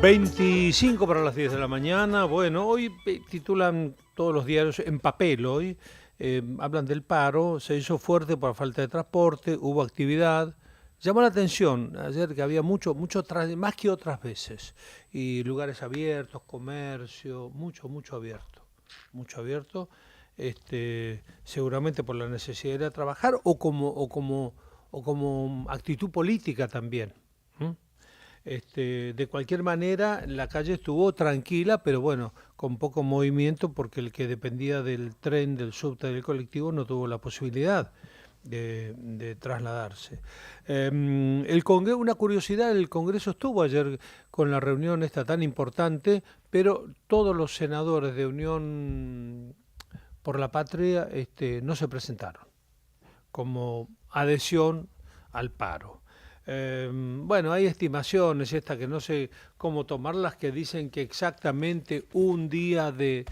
25 para las 10 de la mañana. Bueno, hoy titulan todos los diarios en papel hoy. Hablan del paro, se hizo fuerte por falta de transporte, hubo actividad. Llamó la atención ayer que había mucho, más que otras veces. Y lugares abiertos, comercio, mucho abierto. Mucho abierto. Seguramente por la necesidad de ir a trabajar o como actitud política también. ¿Mm? De cualquier manera, la calle estuvo tranquila, pero bueno, con poco movimiento, porque el que dependía del tren, del subte, del colectivo, no tuvo la posibilidad de trasladarse. Una curiosidad, el Congreso estuvo ayer con la reunión esta tan importante, pero todos los senadores de Unión por la Patria no se presentaron como adhesión al paro. Bueno, hay estimaciones, esta que no sé cómo tomarlas, que dicen que exactamente un día de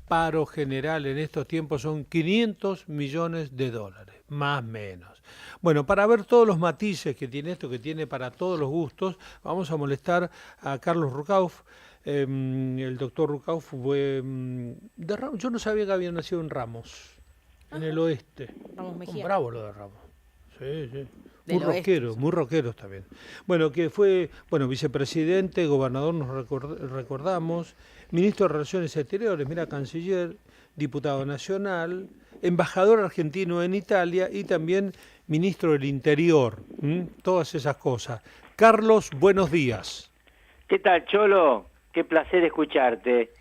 paro general en estos tiempos son 500 millones de dólares, más o menos. Bueno, para ver todos los matices que tiene esto, que tiene para todos los gustos, vamos a molestar a Carlos Rucauf. El doctor Rucauf fue de Ramos. Yo no sabía que había nacido en Ramos, en el oeste. Ramos Son Mejía. bravos los de Ramos. Sí, sí. Muy Del oeste. rockeros, muy rockeros también. Bueno, que fue, bueno, vicepresidente, gobernador, nos recordamos, ministro de Relaciones Exteriores, mira, canciller, diputado nacional, embajador argentino en Italia y también ministro del Interior, todas esas cosas. Carlos, buenos días. ¿Qué tal, Cholo? Qué placer escucharte.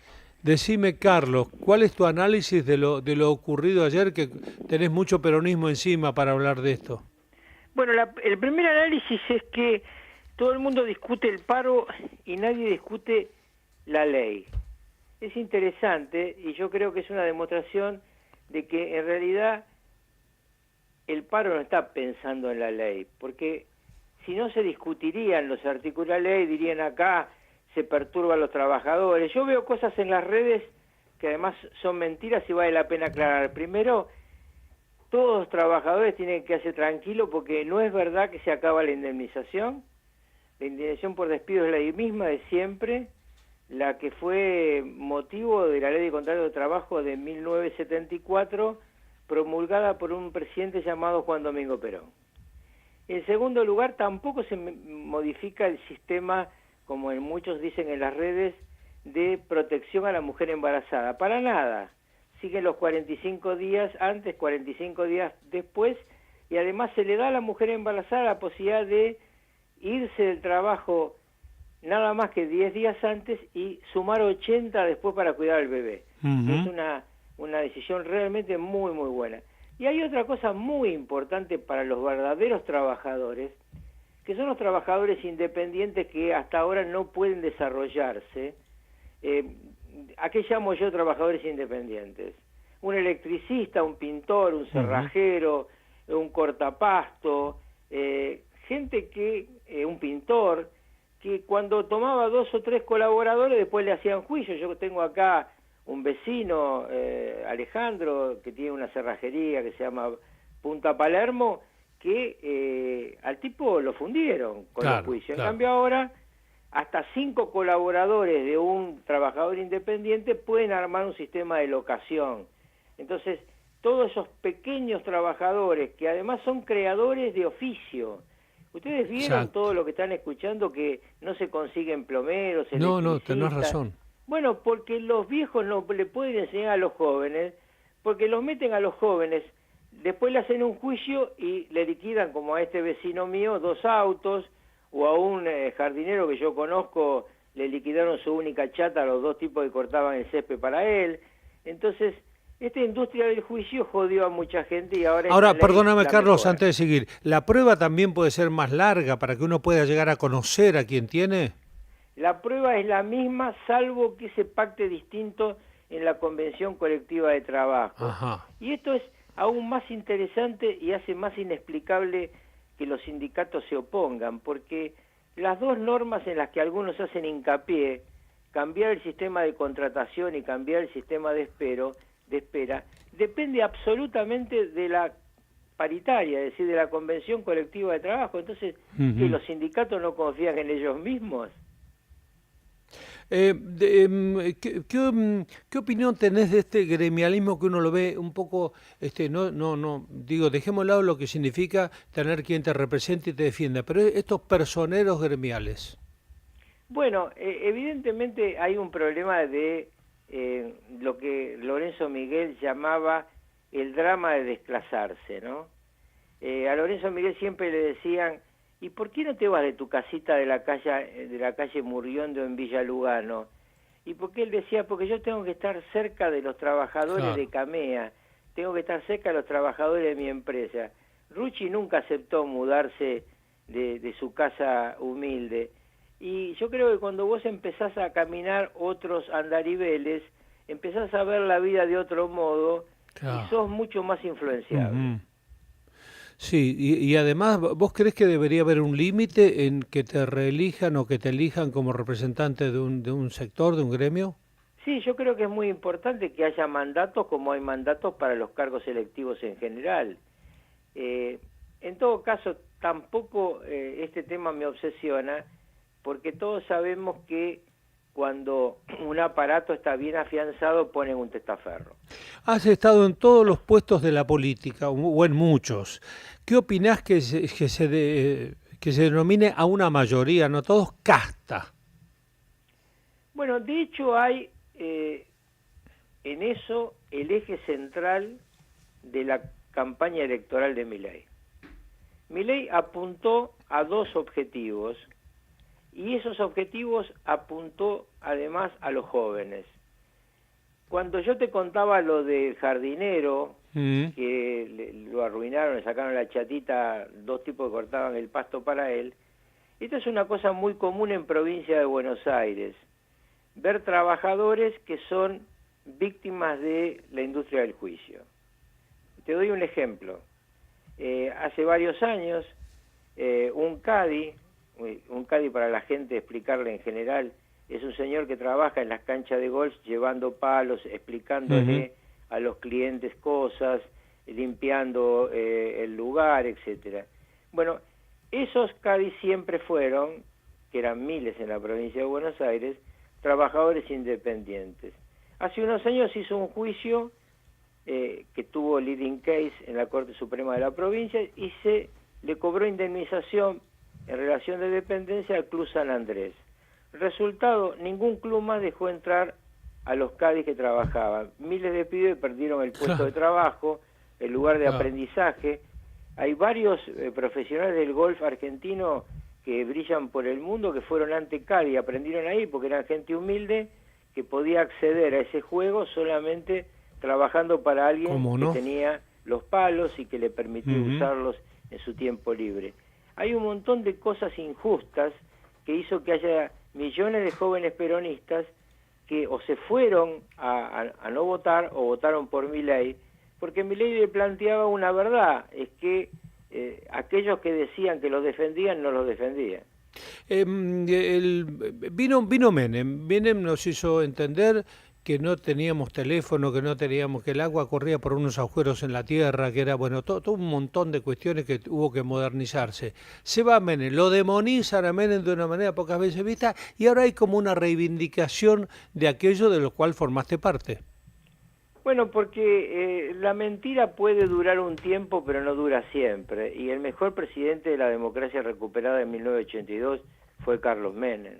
Decime, Carlos, ¿cuál es tu análisis de lo ocurrido ayer, que tenés mucho peronismo encima para hablar de esto? Bueno, el primer análisis es que todo el mundo discute el paro y nadie discute la ley. Es interesante y yo creo que es una demostración de que en realidad el paro no está pensando en la ley, porque si no se discutirían los artículos de la ley, dirían acá se perturban los trabajadores. Yo veo cosas en las redes que además son mentiras y vale la pena aclarar. Primero, todos los trabajadores tienen que quedarse tranquilos porque no es verdad que se acaba la indemnización. La indemnización por despido es la misma de siempre, la que fue motivo de la Ley de Contrato de Trabajo de 1974, promulgada por un presidente llamado Juan Domingo Perón. En segundo lugar, tampoco se modifica el sistema, como en muchos dicen en las redes, de protección a la mujer embarazada. Para nada. Siguen los 45 días antes, 45 días después, y además se le da a la mujer embarazada la posibilidad de irse del trabajo nada más que 10 días antes y sumar 80 después para cuidar al bebé. Es una decisión realmente muy buena. Y hay otra cosa muy importante para los verdaderos trabajadores, que son los trabajadores independientes que hasta ahora no pueden desarrollarse. ¿A qué llamo yo trabajadores independientes? Un electricista, un pintor, un cerrajero, un cortapasto, gente que, un pintor, que cuando tomaba 2 o 3 colaboradores después le hacían juicio. Yo tengo acá un vecino, Alejandro, que tiene una cerrajería que se llama Punta Palermo, que al tipo lo fundieron con los juicios. En cambio ahora, hasta 5 colaboradores de un trabajador independiente pueden armar un sistema de locación. Entonces, todos esos pequeños trabajadores, que además son creadores de oficio. ¿Ustedes vieron todo lo que están escuchando, que no se consiguen plomeros, electricistas? No, tenés razón. Bueno, porque los viejos no le pueden enseñar a los jóvenes, porque los meten a los jóvenes, después le hacen un juicio y le liquidan, como a este vecino mío, 2 autos, o a un jardinero que yo conozco, le liquidaron su única chata a los 2 tipos que cortaban el césped para él. Entonces, esta industria del juicio jodió a mucha gente y ahora... Ahora, perdóname, Carlos, antes de seguir, ¿la prueba también puede ser más larga para que uno pueda llegar a conocer a quien tiene? La prueba es la misma, salvo que se pacte distinto en la Convención Colectiva de Trabajo. Ajá. Y esto es aún más interesante y hace más inexplicable que los sindicatos se opongan, porque las 2 normas en las que algunos hacen hincapié, cambiar el sistema de contratación y cambiar el sistema de espera, depende absolutamente de la paritaria, es decir, de la Convención Colectiva de Trabajo. Entonces, ¿que los sindicatos no confían en ellos mismos? ¿Qué opinión tenés de este gremialismo que uno lo ve un poco, digo, dejemos a lado lo que significa tener quien te represente y te defienda, pero estos personeros gremiales? Bueno, evidentemente hay un problema de lo que Lorenzo Miguel llamaba el drama de desplazarse, ¿no? A Lorenzo Miguel siempre le decían, ¿y por qué no te vas de tu casita de la calle Murriondo en Villa Lugano? Y porque él decía, porque yo tengo que estar cerca de los trabajadores de Claro. Camea, tengo que estar cerca de los trabajadores de mi empresa. Rucci nunca aceptó mudarse de su casa humilde. Y yo creo que cuando vos empezás a caminar otros andariveles, empezás a ver la vida de otro modo y Claro. sos mucho más influenciable. Ujú. Sí, y además, ¿vos crees que debería haber un límite en que te reelijan o que te elijan como representante de un sector, de un gremio? Sí, yo creo que es muy importante que haya mandatos como hay mandatos para los cargos electivos en general. Eh, en todo caso, tampoco este tema me obsesiona, porque todos sabemos que cuando un aparato está bien afianzado ponen un testaferro. Has estado en todos los puestos de la política, o en muchos. ¿Qué opinás que se denomine a una mayoría, no todos, casta? Bueno, de hecho hay en eso el eje central de la campaña electoral de Milei. Milei apuntó a dos objetivos y esos objetivos apuntó además a los jóvenes. Cuando yo te contaba lo del jardinero, Mm, que lo arruinaron, le sacaron la chatita, dos tipos que cortaban el pasto para él, esto es una cosa muy común en provincia de Buenos Aires, ver trabajadores que son víctimas de la industria del juicio. Te doy un ejemplo. Hace varios años, un Cadi para la gente explicarle en general, es un señor que trabaja en las canchas de golf llevando palos, ujú. explicándole a los clientes cosas, limpiando el lugar, etcétera. Bueno, esos Cadis siempre fueron, que eran miles en la provincia de Buenos Aires, trabajadores independientes. Hace unos años hizo un juicio que tuvo leading case en la Corte Suprema de la provincia y se le cobró indemnización en relación de dependencia al Club San Andrés. Resultado, ningún club más dejó entrar a los Cádiz que trabajaban. Miles de pibes perdieron el puesto de Claro, trabajo, el lugar de claro. aprendizaje. Hay varios profesionales del golf argentino que brillan por el mundo que fueron ante Cádiz, aprendieron ahí porque eran gente humilde que podía acceder a ese juego solamente trabajando para alguien ¿Cómo que no? tenía los palos y que le permitía Ujú. usarlos en su tiempo libre. Hay un montón de cosas injustas que hizo que haya millones de jóvenes peronistas que o se fueron a no votar o votaron por Milei, porque Milei le planteaba una verdad, es que aquellos que decían que los defendían no los defendían. Vino Menem. Menem nos hizo entender que no teníamos teléfono, que no teníamos, que el agua corría por unos agujeros en la tierra, que era, bueno, todo un montón de cuestiones que hubo que modernizarse. Se va Menem, lo demonizan a Menem de una manera pocas veces vista, y ahora hay como una reivindicación de aquello de lo cual formaste parte. Bueno, porque la mentira puede durar un tiempo, pero no dura siempre. Y el mejor presidente de la democracia recuperada en 1982 fue Carlos Menem.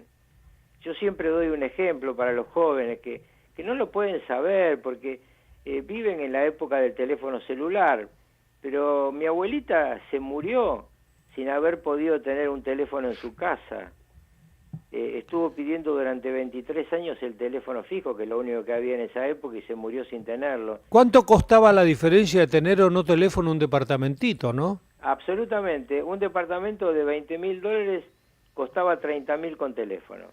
Yo siempre doy un ejemplo para los jóvenes que no lo pueden saber porque viven en la época del teléfono celular, pero mi abuelita se murió sin haber podido tener un teléfono en su casa. Estuvo pidiendo durante 23 años el teléfono fijo, que es lo único que había en esa época, y se murió sin tenerlo. ¿Cuánto costaba la diferencia de tener o no teléfono en un departamentito, no? Absolutamente, un departamento de $20.000 costaba 30.000 con teléfono.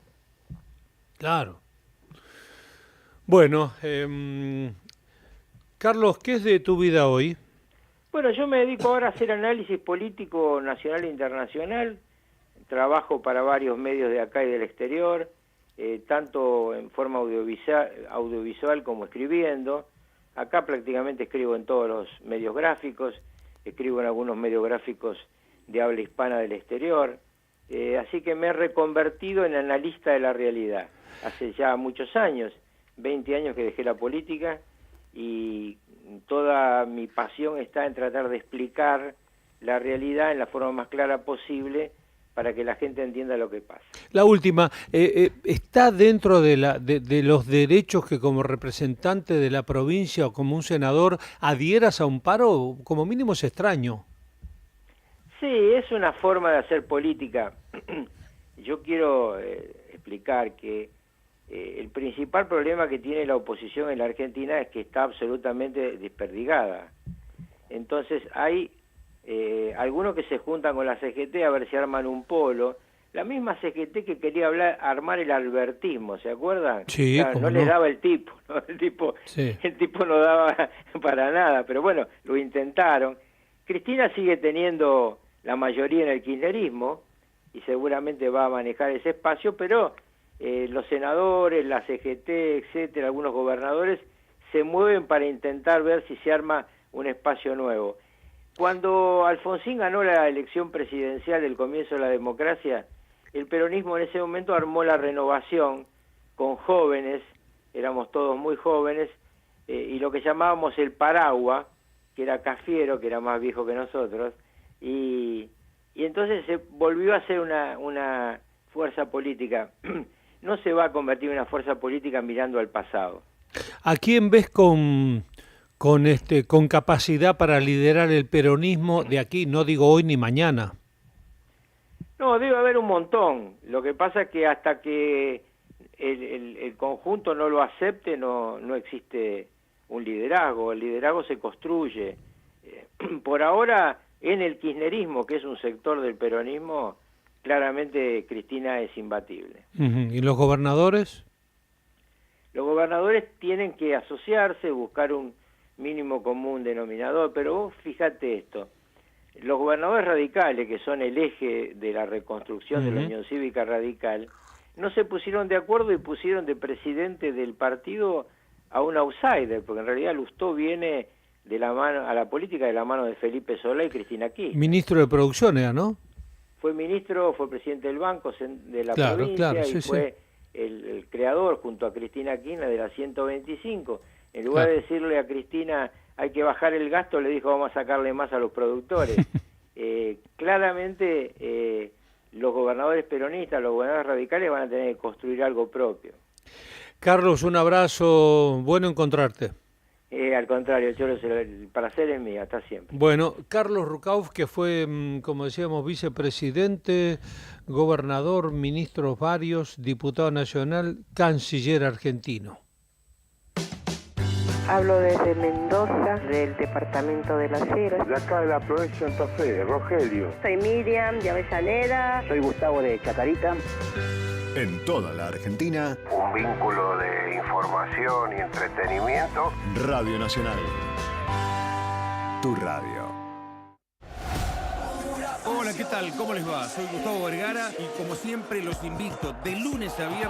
Claro. Bueno, Carlos, ¿qué es de tu vida hoy? Bueno, yo me dedico ahora a hacer análisis político nacional e internacional, trabajo para varios medios de acá y del exterior, tanto en forma audiovisual como escribiendo. Acá prácticamente escribo en todos los medios gráficos, escribo en algunos medios gráficos de habla hispana del exterior. Así que me he reconvertido en analista de la realidad. Hace ya muchos años, 20 años que dejé la política, y toda mi pasión está en tratar de explicar la realidad en la forma más clara posible para que la gente entienda lo que pasa. La última, ¿está dentro de los derechos que como representante de la provincia o como un senador adhieras a un paro? Como mínimo es extraño. Sí, es una forma de hacer política. Yo quiero explicar que el principal problema que tiene la oposición en la Argentina es que está absolutamente desperdigada. Entonces hay algunos que se juntan con la CGT a ver si arman un polo. La misma CGT que quería armar el albertismo, ¿se acuerdan? Sí, claro, no les daba el tipo, ¿no? El tipo no daba para nada, pero bueno, lo intentaron. Cristina sigue teniendo la mayoría en el kirchnerismo y seguramente va a manejar ese espacio, pero los senadores, la CGT, etcétera, algunos gobernadores se mueven para intentar ver si se arma un espacio nuevo. Cuando Alfonsín ganó la elección presidencial del comienzo de la democracia, el peronismo en ese momento armó la renovación con jóvenes, éramos todos muy jóvenes, y lo que llamábamos el Paragua, que era Cafiero, que era más viejo que nosotros, y entonces se volvió a ser una fuerza política. No se va a convertir en una fuerza política mirando al pasado. ¿A quién ves con capacidad para liderar el peronismo de aquí? No digo hoy ni mañana. No, debe haber un montón. Lo que pasa es que hasta que el conjunto no lo acepte, no existe un liderazgo. El liderazgo se construye. Por ahora, en el kirchnerismo, que es un sector del peronismo, claramente Cristina es imbatible. ¿Y los gobernadores? Los gobernadores tienen que asociarse, buscar un mínimo común denominador, pero vos fíjate esto, los gobernadores radicales, que son el eje de la reconstrucción de la Unión Cívica Radical, no se pusieron de acuerdo y pusieron de presidente del partido a un outsider, porque en realidad Lustó viene de la mano a la política de la mano de Felipe Solá y Cristina Kirchner. Ministro de Producción era, ¿no? Fue ministro, fue presidente del banco de la claro, provincia, claro, y sí, fue el creador junto a Cristina Kirchner de la 125. En lugar de decirle a Cristina hay que bajar el gasto, le dijo vamos a sacarle más a los productores. Claramente los gobernadores peronistas, los gobernadores radicales van a tener que construir algo propio. Carlos, un abrazo, bueno encontrarte. Al contrario, Cholo, el placer es mío, hasta siempre. Bueno, Carlos Rucauf, que fue, como decíamos, vicepresidente, gobernador, ministros varios, diputado nacional, canciller argentino. Hablo desde Mendoza, del departamento de Las Heras. De acá de la provincia de Santa Fe, Rogelio. Soy Miriam de Avellaneda. Soy Gustavo de Chacarita. En toda la Argentina, Un vínculo de información y entretenimiento. Radio Nacional. Tu radio. Hola, ¿qué tal? ¿Cómo les va? Soy Gustavo Vergara y como siempre los invito de lunes a viernes